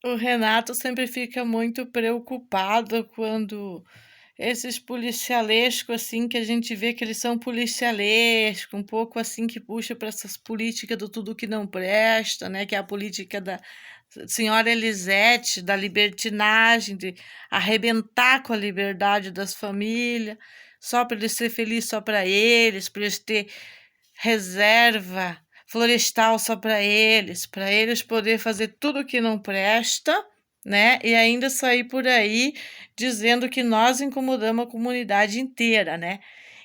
O Renato sempre fica muito preocupado quando esses policialescos, assim, que a gente vê que eles são policialesco, um pouco assim que puxa para essas políticas do tudo que não presta, né? Que é a política da senhora Elisete, da libertinagem, de arrebentar com a liberdade das famílias, só para eles ser felizes só para eles ter reserva florestal só para eles poder fazer tudo que não presta, né? E ainda sair por aí dizendo que nós incomodamos a comunidade inteira, né?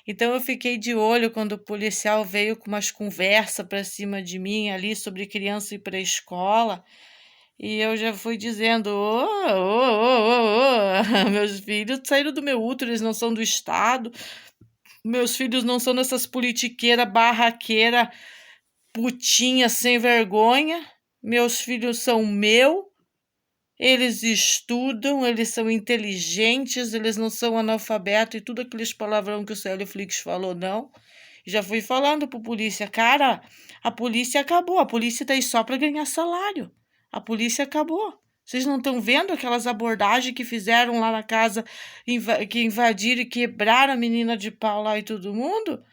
Então eu fiquei de olho quando o policial veio com umas conversas para cima de mim ali sobre criança ir para a escola. E eu já fui dizendo, meus filhos saíram do meu útero, eles não são do Estado, meus filhos não são dessas politiqueiras barraqueira putinha sem vergonha. Meus filhos são meu, eles estudam, eles são inteligentes, eles não são analfabetos e tudo aqueles palavrão que o Célio Flix falou, não. Já fui falando pro polícia, cara, a polícia acabou, a polícia tá aí só para ganhar salário. A polícia acabou. Vocês não estão vendo aquelas abordagens que fizeram lá na casa, que invadiram e quebraram a menina de pau lá e todo mundo?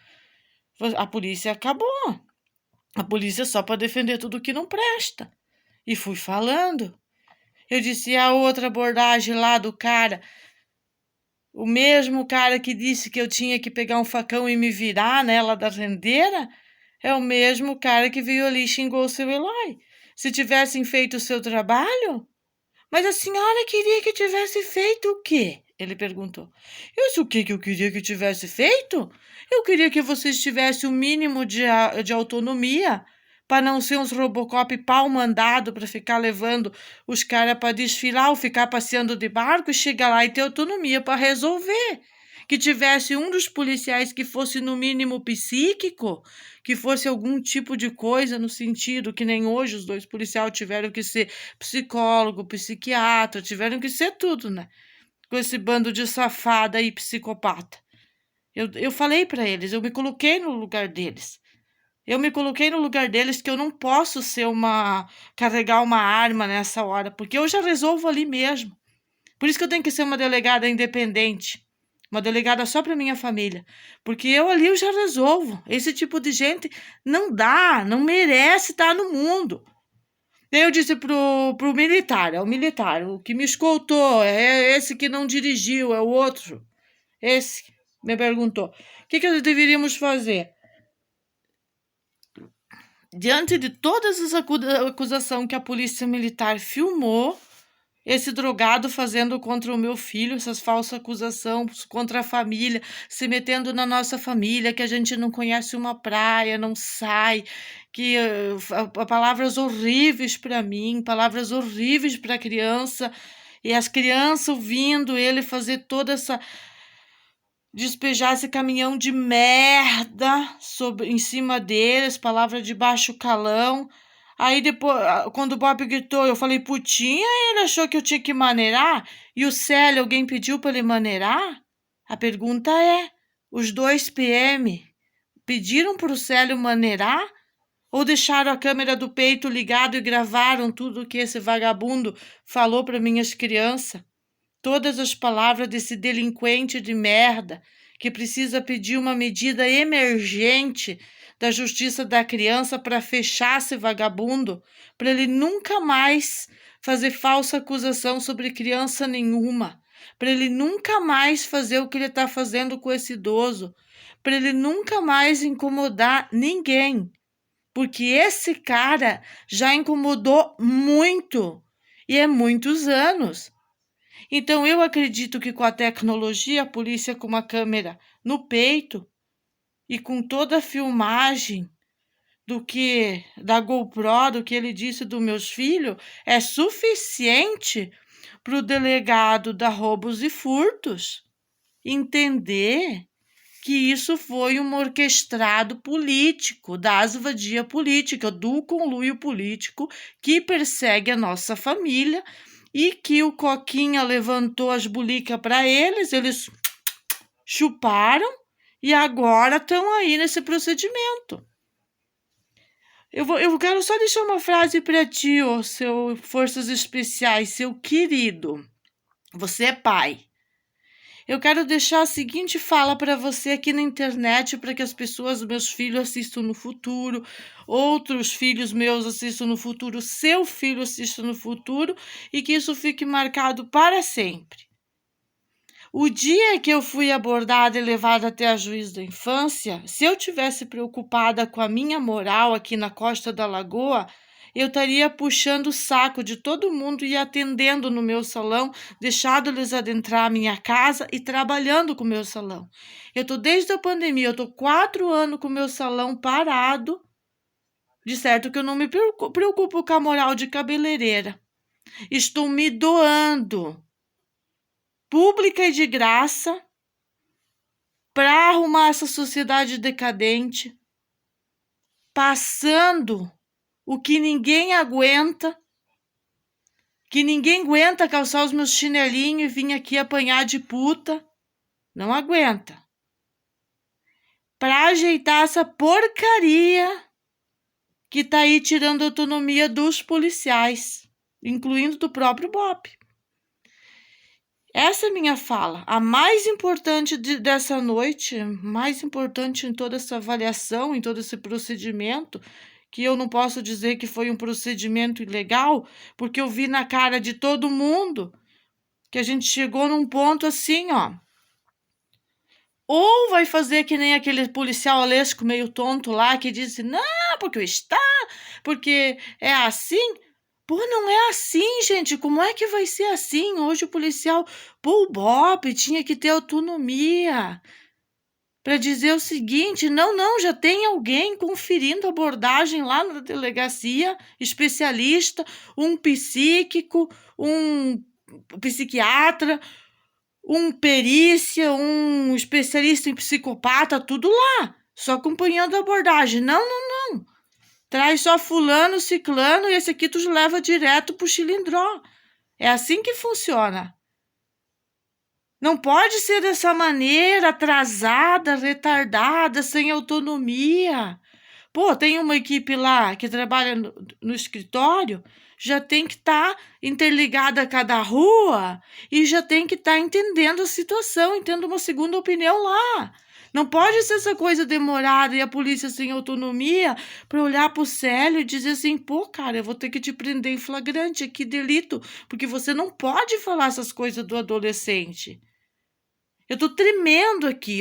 A polícia acabou. A polícia é só para defender tudo que não presta. E fui falando. Eu disse a outra abordagem lá do cara, o mesmo cara que disse que eu tinha que pegar um facão e me virar nela da rendeira, é o mesmo cara que veio ali e xingou o seu Eloy. Se tivessem feito o seu trabalho? Mas a senhora queria que tivesse feito o quê? Ele perguntou. Eu disse, o que eu queria que tivesse feito? Eu queria que vocês tivessem o mínimo de autonomia para não ser uns Robocop pau mandado para ficar levando os caras para desfilar ou ficar passeando de barco e chegar lá e ter autonomia para resolver. Que tivesse um dos policiais que fosse no mínimo psíquico, que fosse algum tipo de coisa no sentido que nem hoje os dois policiais tiveram que ser psicólogo, psiquiatra, tiveram que ser tudo, né? Com esse bando de safada e psicopata. Eu falei para eles, eu me coloquei no lugar deles. Eu me coloquei no lugar deles que eu não posso ser carregar uma arma nessa hora, porque eu já resolvo ali mesmo. Por isso que eu tenho que ser uma delegada independente, uma delegada só para minha família, porque eu ali eu já resolvo. Esse tipo de gente não dá, não merece estar no mundo. Daí eu disse pro militar, é o militar, o que me escoltou, é esse que não dirigiu, é o outro. Esse me perguntou: o que nós deveríamos fazer? Diante de todas as acusações que a polícia militar filmou, esse drogado fazendo contra o meu filho, essas falsas acusações contra a família, se metendo na nossa família, que a gente não conhece uma praia, não sai, que palavras horríveis para mim, palavras horríveis para a criança, e as crianças ouvindo ele fazer toda essa despejar esse caminhão de merda em cima deles, palavra de baixo calão. Aí depois, quando o Bob gritou, eu falei putinha, ele achou que eu tinha que maneirar? E o Célio, alguém pediu para ele maneirar? A pergunta é, os dois PM pediram para o Célio maneirar? Ou deixaram a câmera do peito ligado e gravaram tudo que esse vagabundo falou para minhas crianças? Todas as palavras desse delinquente de merda que precisa pedir uma medida emergente da justiça da criança para fechar esse vagabundo, para ele nunca mais fazer falsa acusação sobre criança nenhuma, para ele nunca mais fazer o que ele está fazendo com esse idoso, para ele nunca mais incomodar ninguém, porque esse cara já incomodou muito e é muitos anos. Então, eu acredito que com a tecnologia, a polícia com uma câmera no peito e com toda a filmagem da GoPro, do que ele disse dos meus filhos, é suficiente para o delegado da roubos e furtos entender que isso foi um orquestrado político, das vadia política, do conluio político que persegue a nossa família e que o Coquinha levantou as bulicas para eles chuparam e agora estão aí nesse procedimento. Eu quero só deixar uma frase para ti, ô seu Forças Especiais, seu querido. Você é pai. Eu quero deixar a seguinte fala para você aqui na internet, para que as pessoas, meus filhos, assistam no futuro, outros filhos meus assistam no futuro, seu filho assista no futuro, e que isso fique marcado para sempre. O dia que eu fui abordada e levada até a juiz da infância, se eu tivesse preocupada com a minha moral aqui na Costa da Lagoa, eu estaria puxando o saco de todo mundo e atendendo no meu salão, deixando eles adentrar a minha casa e trabalhando com o meu salão. Eu estou desde a pandemia, eu estou 4 anos com o meu salão parado. De certo que eu não me preocupo com a moral de cabeleireira. Estou me doando, pública e de graça, para arrumar essa sociedade decadente, passando o que ninguém aguenta, calçar os meus chinelinhos e vir aqui apanhar de puta. Não aguenta. Para ajeitar essa porcaria que tá aí tirando a autonomia dos policiais, incluindo do próprio BOP. Essa é a minha fala, a mais importante dessa noite, mais importante em toda essa avaliação, em todo esse procedimento, que eu não posso dizer que foi um procedimento ilegal, porque eu vi na cara de todo mundo que a gente chegou num ponto assim, ó. Ou vai fazer que nem aquele policial alesco meio tonto lá que disse, não, porque o Estado, porque é assim. Pô, não é assim, gente. Como é que vai ser assim? Hoje o policial, o BOP tinha que ter autonomia para dizer o seguinte, não, já tem alguém conferindo abordagem lá na delegacia, especialista, um psíquico, um psiquiatra, um perícia, um especialista em psicopata, tudo lá, só acompanhando a abordagem. Não. Traz só fulano, ciclano e esse aqui tu leva direto pro Chilindró. É assim que funciona. Não pode ser dessa maneira, atrasada, retardada, sem autonomia. Pô, tem uma equipe lá que trabalha no escritório, já tem que estar interligada a cada rua e já tem que estar entendendo a situação, tendo uma segunda opinião lá. Não pode ser essa coisa demorada e a polícia sem autonomia para olhar para o Célio e dizer assim, pô, cara, eu vou ter que te prender em flagrante, que delito, porque você não pode falar essas coisas do adolescente. Eu tô tremendo aqui,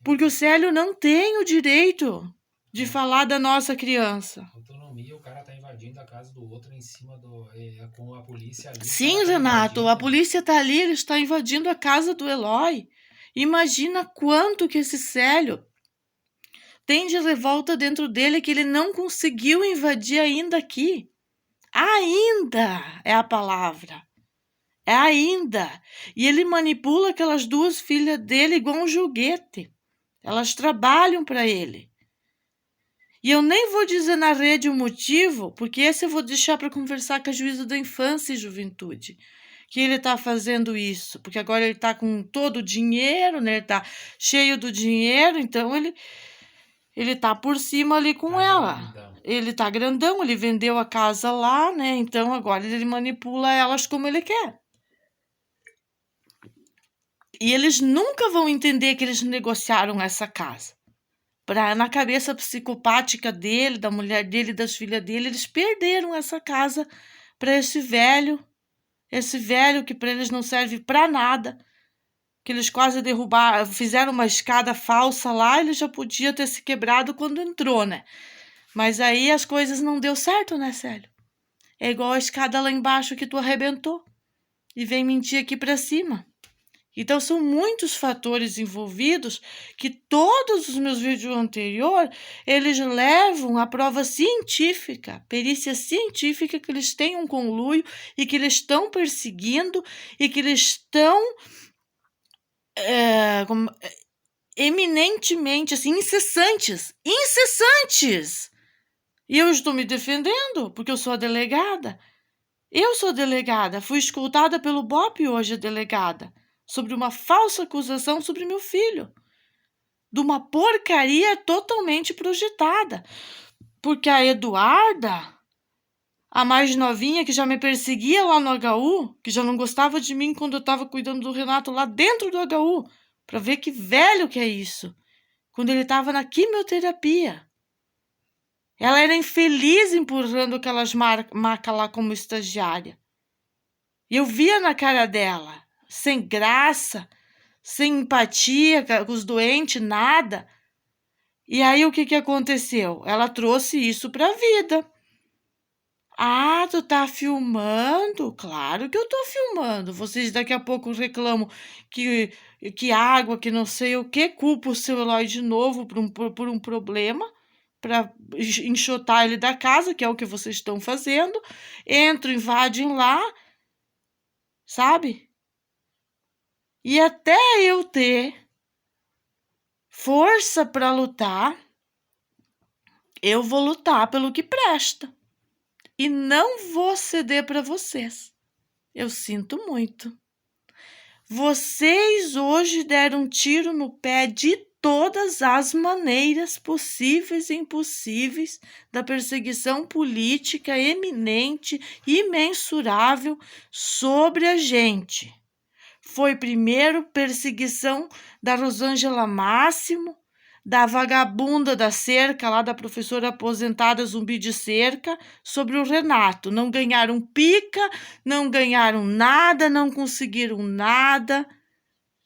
porque o Célio não tem o direito de falar da nossa criança. Autonomia, o cara tá invadindo a casa do outro em cima com a polícia ali. Sim, Renato, a polícia tá ali, ele está invadindo a casa do Eloy. Imagina quanto que esse Célio tem de revolta dentro dele que ele não conseguiu invadir ainda aqui. Ainda é a palavra. É ainda. E ele manipula aquelas 2 filhas dele igual um joguete. Elas trabalham para ele. E eu nem vou dizer na rede o motivo, porque esse eu vou deixar para conversar com a juíza da infância e juventude. Que ele está fazendo isso, porque agora ele está com todo o dinheiro, né? Ele está cheio do dinheiro, então ele está por cima ali com ela. Grandão. Ele está grandão, ele vendeu a casa lá, né? Então agora ele manipula elas como ele quer. E eles nunca vão entender que eles negociaram essa casa. Na cabeça psicopática dele, da mulher dele, das filhas dele, eles perderam essa casa para esse velho que para eles não serve para nada, que eles quase derrubaram, fizeram uma escada falsa lá, ele já podia ter se quebrado quando entrou, né? Mas aí as coisas não deu certo, né, Célio? É igual a escada lá embaixo que tu arrebentou e vem mentir aqui para cima. Então, são muitos fatores envolvidos que todos os meus vídeos anteriores, eles levam à prova científica, perícia científica, que eles têm um conluio e que eles estão perseguindo e que eles estão eminentemente, assim, incessantes. E eu estou me defendendo, porque eu sou a delegada. Fui escutada pelo BOP hoje, a delegada, sobre uma falsa acusação sobre meu filho. de uma porcaria totalmente projetada. Porque a Eduarda, a mais novinha, que já me perseguia lá no HU, que já não gostava de mim quando eu estava cuidando do Renato lá dentro do HU, para ver que velho que é isso, quando ele estava na quimioterapia. Ela era infeliz empurrando aquelas macas lá como estagiária. E eu via na cara dela, sem graça, sem empatia com os doentes, nada. E aí o que aconteceu? Ela trouxe isso para a vida. Ah, tu tá filmando? Claro que eu tô filmando. Vocês daqui a pouco reclamam que água, que não sei o que, culpa o seu Eloy de novo por um problema, para enxotar ele da casa, que é o que vocês estão fazendo. Entram, invadem lá, sabe? E até eu ter força para lutar, eu vou lutar pelo que presta. E não vou ceder para vocês. Eu sinto muito. Vocês hoje deram um tiro no pé de todas as maneiras possíveis e impossíveis da perseguição política eminente e imensurável sobre a gente. Foi primeiro perseguição da Rosângela Máximo, da vagabunda da cerca, lá da professora aposentada zumbi de cerca, sobre o Renato. Não ganharam pica, não ganharam nada, não conseguiram nada.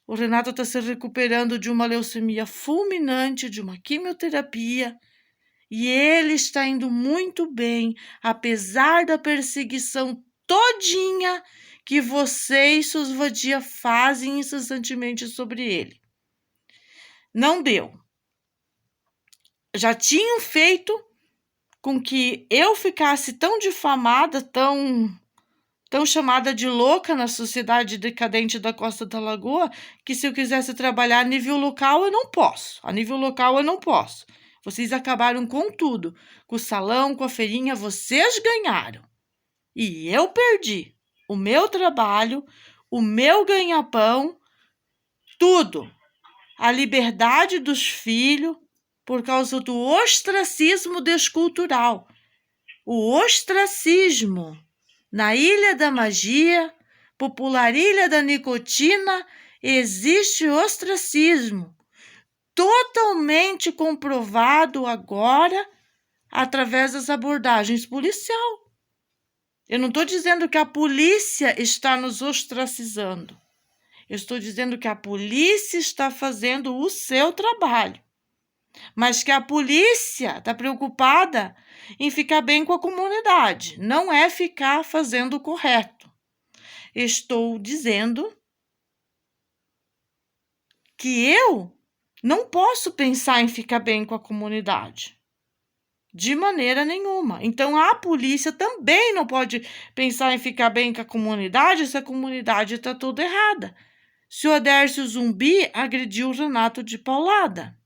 O Renato está se recuperando de uma leucemia fulminante, de uma quimioterapia, e ele está indo muito bem, apesar da perseguição todinha que vocês, seus vadia, fazem incessantemente sobre ele. Não deu. Já tinham feito com que eu ficasse tão difamada, tão chamada de louca na sociedade decadente da Costa da Lagoa, que se eu quisesse trabalhar a nível local, eu não posso. A nível local, eu não posso. Vocês acabaram com tudo. Com o salão, com a feirinha, vocês ganharam. E eu perdi o meu trabalho, o meu ganha-pão, tudo. A liberdade dos filhos, por causa do ostracismo descultural. O ostracismo. Na Ilha da Magia, popular Ilha da Nicotina, existe ostracismo. Totalmente comprovado agora através das abordagens policial. Eu não estou dizendo que a polícia está nos ostracizando. Eu estou dizendo que a polícia está fazendo o seu trabalho. Mas que a polícia está preocupada em ficar bem com a comunidade, não é ficar fazendo o correto. Estou dizendo que eu não posso pensar em ficar bem com a comunidade, de maneira nenhuma. Então, a polícia também não pode pensar em ficar bem com a comunidade se a comunidade está toda errada. Se o Adércio Zumbi agrediu o Renato de paulada.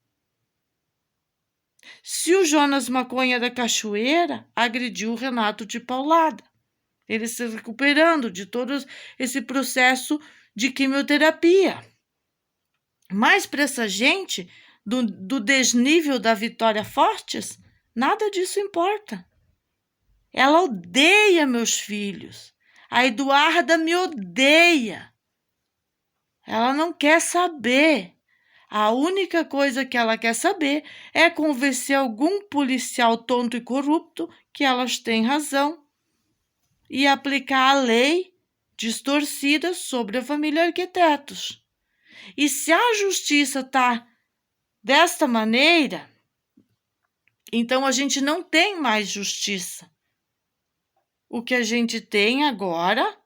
Se o Jonas Maconha da Cachoeira agrediu o Renato de paulada. Ele se recuperando de todo esse processo de quimioterapia. Mas para essa gente, do desnível da Vitória Fortes, nada disso importa. Ela odeia meus filhos. A Eduarda me odeia. Ela não quer saber. A única coisa que ela quer saber é convencer algum policial tonto e corrupto que elas têm razão e aplicar a lei distorcida sobre a família Arquitetos. E se a justiça está desta maneira, então a gente não tem mais justiça. O que a gente tem agora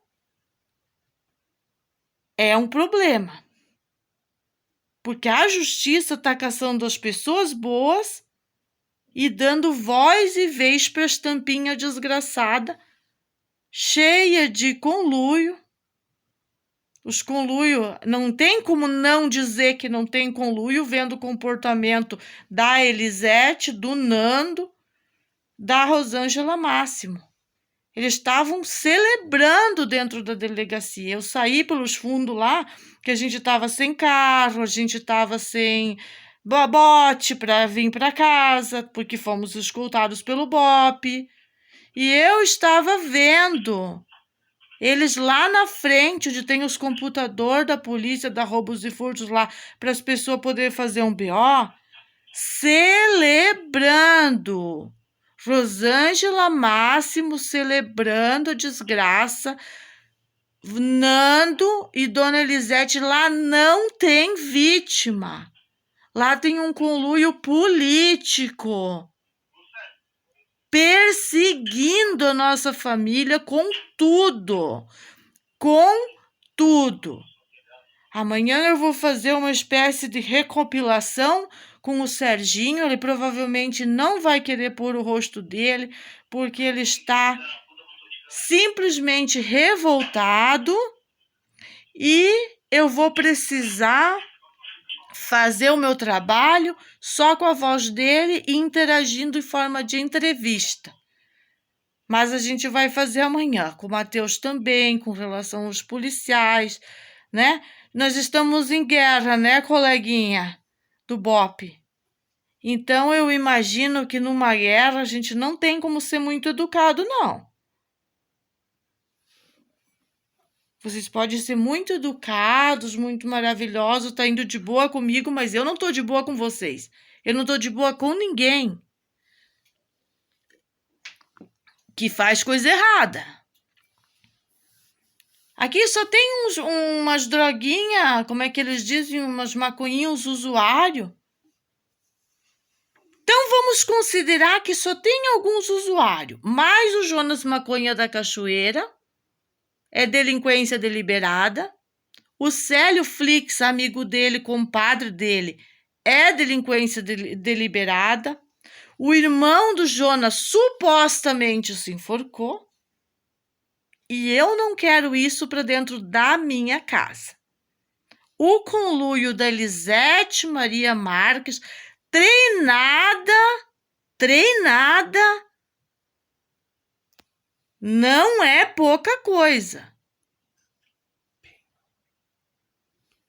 é um problema. Porque a justiça está caçando as pessoas boas e dando voz e vez para a estampinha desgraçada, cheia de conluio. Os conluio, não tem como não dizer que não tem conluio, vendo o comportamento da Elisete, do Nando, da Rosângela Máximo. Eles estavam celebrando dentro da delegacia. Eu saí pelos fundos lá, que a gente estava sem carro, a gente estava sem bote para vir para casa, porque fomos escoltados pelo BOPE. E eu estava vendo eles lá na frente, onde tem os computadores da polícia, da roubos e furtos lá, para as pessoas poderem fazer um BO, celebrando. Rosângela Máximo celebrando a desgraça. Nando e Dona Elisete, lá não tem vítima. Lá tem um conluio político perseguindo a nossa família com tudo. Com tudo. Amanhã eu vou fazer uma espécie de recompilação com o Serginho. Ele provavelmente não vai querer pôr o rosto dele, porque ele está simplesmente revoltado, e eu vou precisar fazer o meu trabalho só com a voz dele e interagindo em forma de entrevista. Mas a gente vai fazer amanhã, com o Matheus também, com relação aos policiais, né? Nós estamos em guerra, né, coleguinha do BOPE? Então, eu imagino que numa guerra a gente não tem como ser muito educado, não. Vocês podem ser muito educados, muito maravilhosos, tá indo de boa comigo, mas eu não tô de boa com vocês. Eu não tô de boa com ninguém que faz coisa errada. Aqui só tem umas droguinhas, como é que eles dizem, umas maconhinhas usuários. Então vamos considerar que só tem alguns usuários, mais o Jonas Maconha da Cachoeira, é delinquência deliberada. O Célio Flix, amigo dele, compadre dele, é delinquência deliberada. O irmão do Jonas supostamente se enforcou. E eu não quero isso para dentro da minha casa. O conluio da Elisete Maria Marques, treinada, não é pouca coisa.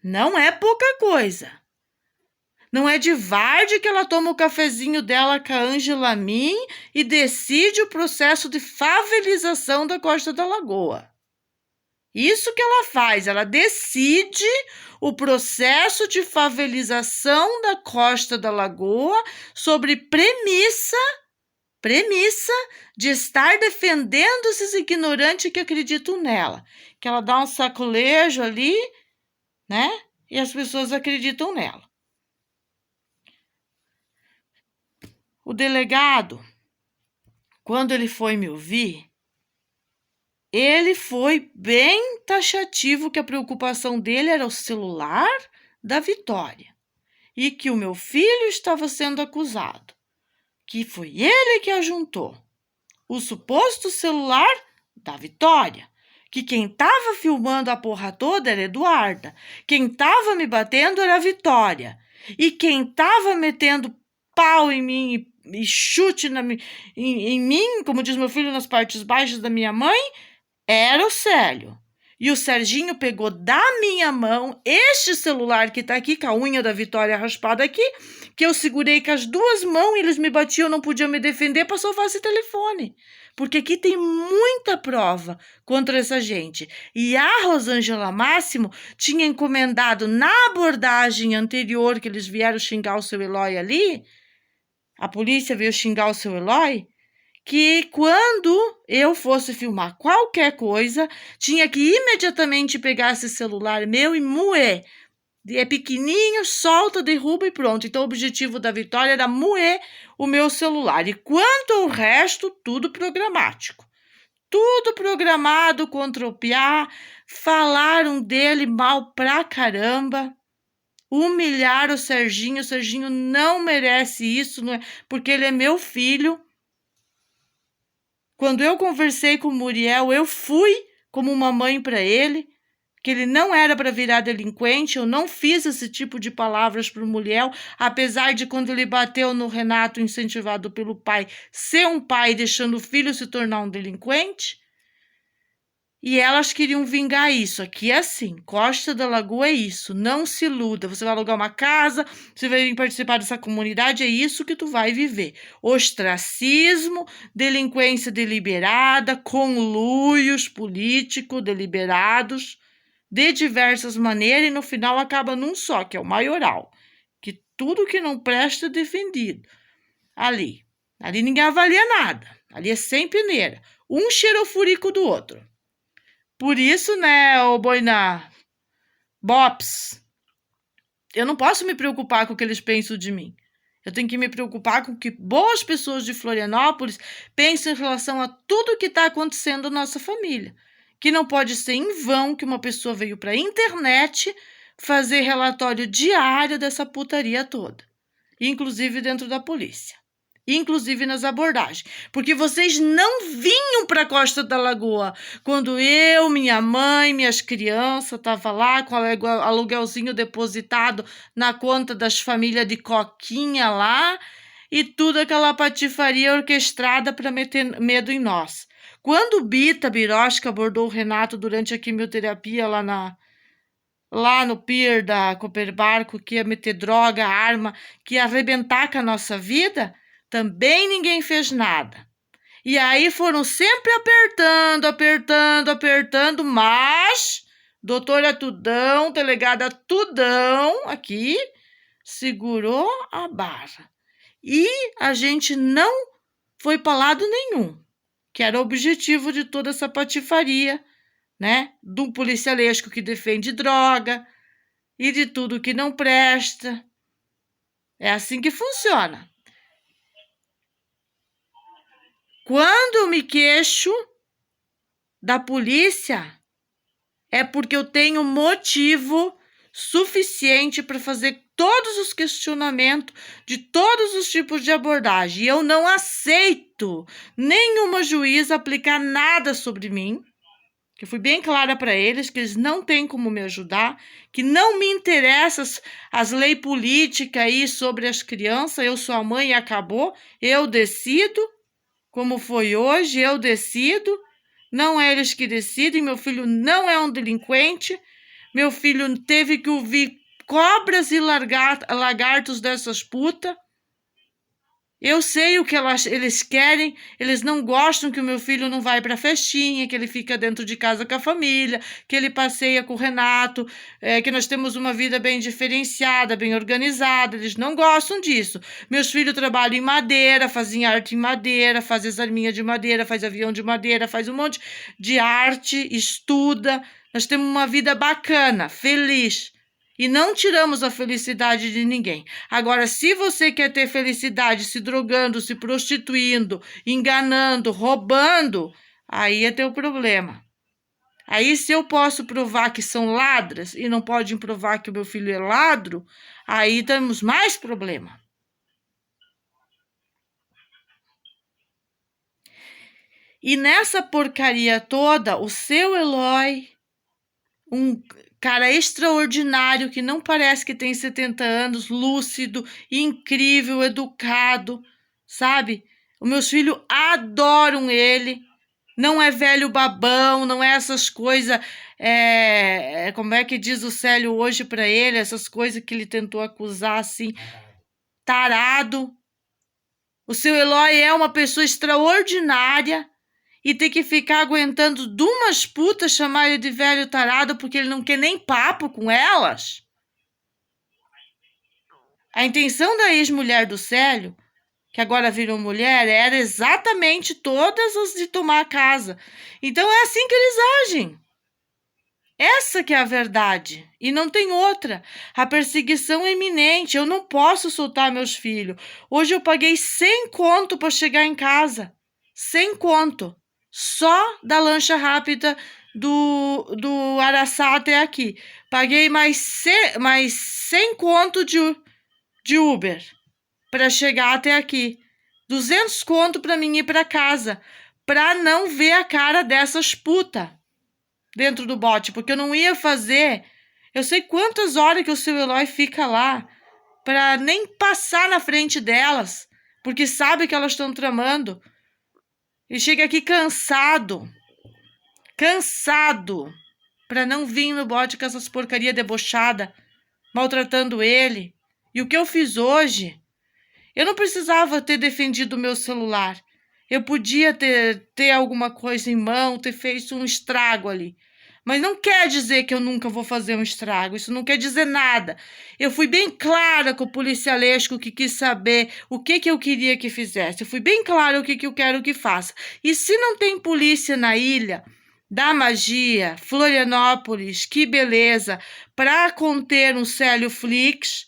Não é pouca coisa. Não é de varde que ela toma o cafezinho dela com a Ângela Min e decide o processo de favelização da Costa da Lagoa. Isso que ela faz, ela decide o processo de favelização da Costa da Lagoa sobre premissa de estar defendendo esses ignorantes que acreditam nela. Que ela dá um sacolejo ali, né? E as pessoas acreditam nela. O delegado, quando ele foi me ouvir, ele foi bem taxativo que a preocupação dele era o celular da Vitória e que o meu filho estava sendo acusado, que foi ele que ajuntou o suposto celular da Vitória, que quem estava filmando a porra toda era Eduarda, quem estava me batendo era a Vitória, e quem estava metendo pau em mim e chute em mim, como diz meu filho, nas partes baixas da minha mãe, era o Célio. E o Serginho pegou da minha mão este celular que tá aqui, com a unha da Vitória raspada aqui, que eu segurei com as duas mãos e eles me batiam, não podiam me defender para salvar esse telefone. Porque aqui tem muita prova contra essa gente. E a Rosângela Máximo tinha encomendado na abordagem anterior, que eles vieram xingar o seu Eloy ali, a polícia veio xingar o seu Eloy, que quando eu fosse filmar qualquer coisa, tinha que imediatamente pegar esse celular meu e moer. É pequenininho, solta, derruba e pronto. Então o objetivo da Vitória era moer o meu celular. E quanto ao resto, tudo programático. Tudo programado contra o Piá. Falaram dele mal pra caramba. Humilharam o Serginho. O Serginho não merece isso, não é? Porque ele é meu filho. Quando eu conversei com o Muriel, eu fui como uma mãe para ele, que ele não era para virar delinquente. Eu não fiz esse tipo de palavras para o Muriel, apesar de quando ele bateu no Renato, incentivado pelo pai, ser um pai deixando o filho se tornar um delinquente. E elas queriam vingar isso. Aqui é assim, Costa da Lagoa é isso, não se iluda. Você vai alugar uma casa, você vai vir participar dessa comunidade, é isso que tu vai viver. Ostracismo, delinquência deliberada, conluios políticos deliberados, de diversas maneiras, e no final acaba num só, que é o maioral. Que tudo que não presta é defendido. Ali ninguém avalia nada. Ali é sem peneira. Um cheira o furico do outro. Por isso, né, ô Boiná, Bops, eu não posso me preocupar com o que eles pensam de mim. Eu tenho que me preocupar com o que boas pessoas de Florianópolis pensam em relação a tudo que está acontecendo na nossa família. Que não pode ser em vão que uma pessoa veio para a internet fazer relatório diário dessa putaria toda. Inclusive dentro da polícia. Inclusive nas abordagens, porque vocês não vinham para a Costa da Lagoa quando eu, minha mãe, minhas crianças estavam lá com o aluguelzinho depositado na conta das famílias de Coquinha lá e tudo aquela patifaria orquestrada para meter medo em nós. Quando o Bita Birosca abordou o Renato durante a quimioterapia lá no pier da Cooper Barco, que ia meter droga, arma, que ia arrebentar com a nossa vida, também ninguém fez nada. E aí foram sempre apertando, mas doutora Tudão, delegada Tudão, aqui, segurou a barra. E a gente não foi para lado nenhum, que era o objetivo de toda essa patifaria, né? Do policialesco que defende droga e de tudo que não presta. É assim que funciona. Quando eu me queixo da polícia, é porque eu tenho motivo suficiente para fazer todos os questionamentos de todos os tipos de abordagem. E eu não aceito nenhuma juíza aplicar nada sobre mim. Eu fui bem clara para eles que eles não têm como me ajudar, que não me interessam as leis políticas aí sobre as crianças. Eu sou a mãe e acabou. Eu decido. Como foi hoje, eu decido, não é eles que decidem, meu filho não é um delinquente, meu filho teve que ouvir cobras e lagartos dessas putas. Eu sei o que eles querem, eles não gostam que o meu filho não vai para festinha, que ele fica dentro de casa com a família, que ele passeia com o Renato, que nós temos uma vida bem diferenciada, bem organizada, eles não gostam disso. Meus filhos trabalham em madeira, fazem arte em madeira, fazem as arminhas de madeira, faz avião de madeira, faz um monte de arte, estuda. Nós temos uma vida bacana, feliz. E não tiramos a felicidade de ninguém. Agora, se você quer ter felicidade se drogando, se prostituindo, enganando, roubando, aí é teu problema. Aí, se eu posso provar que são ladras e não podem provar que o meu filho é ladro, aí temos mais problema. E nessa porcaria toda, o seu Eloy, um cara extraordinário, que não parece que tem 70 anos, lúcido, incrível, educado, sabe? Os meus filhos adoram ele. Não é velho babão, não é essas coisas, como é que diz o Célio hoje para ele, essas coisas que ele tentou acusar assim, tarado. O seu Eloy é uma pessoa extraordinária, e ter que ficar aguentando de umas putas chamar ele de velho tarado porque ele não quer nem papo com elas. A intenção da ex-mulher do Célio, que agora virou mulher, era exatamente todas as de tomar a casa. Então é assim que eles agem. Essa que é a verdade, e não tem outra. A perseguição é iminente, eu não posso soltar meus filhos. Hoje eu paguei 100 conto para chegar em casa. 100 conto. Só da lancha rápida do Araçá até aqui. Paguei mais 100 conto de Uber para chegar até aqui. 200 conto para mim ir para casa, para não ver a cara dessas putas dentro do bote, porque eu não ia fazer. Eu sei quantas horas que o seu Eloy fica lá para nem passar na frente delas, porque sabe que elas estão tramando. E chega aqui cansado cansado, para não vir no bote com essas porcaria debochada, maltratando ele. E o que eu fiz hoje? Eu não precisava ter defendido o meu celular. Eu podia ter alguma coisa em mão, ter feito um estrago ali. Mas não quer dizer que eu nunca vou fazer um estrago. Isso não quer dizer nada. Eu fui bem clara com o policialesco que quis saber o que eu queria que fizesse. Eu fui bem clara o que eu quero que faça. E se não tem polícia na ilha da magia, Florianópolis, que beleza, para conter um Célio Flix,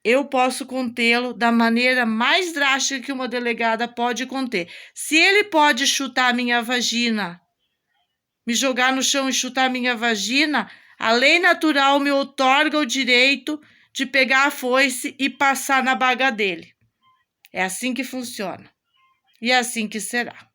eu posso contê-lo da maneira mais drástica que uma delegada pode conter. Se ele pode chutar minha vagina, me jogar no chão e chutar minha vagina, a lei natural me outorga o direito de pegar a foice e passar na baga dele. É assim que funciona. E é assim que será.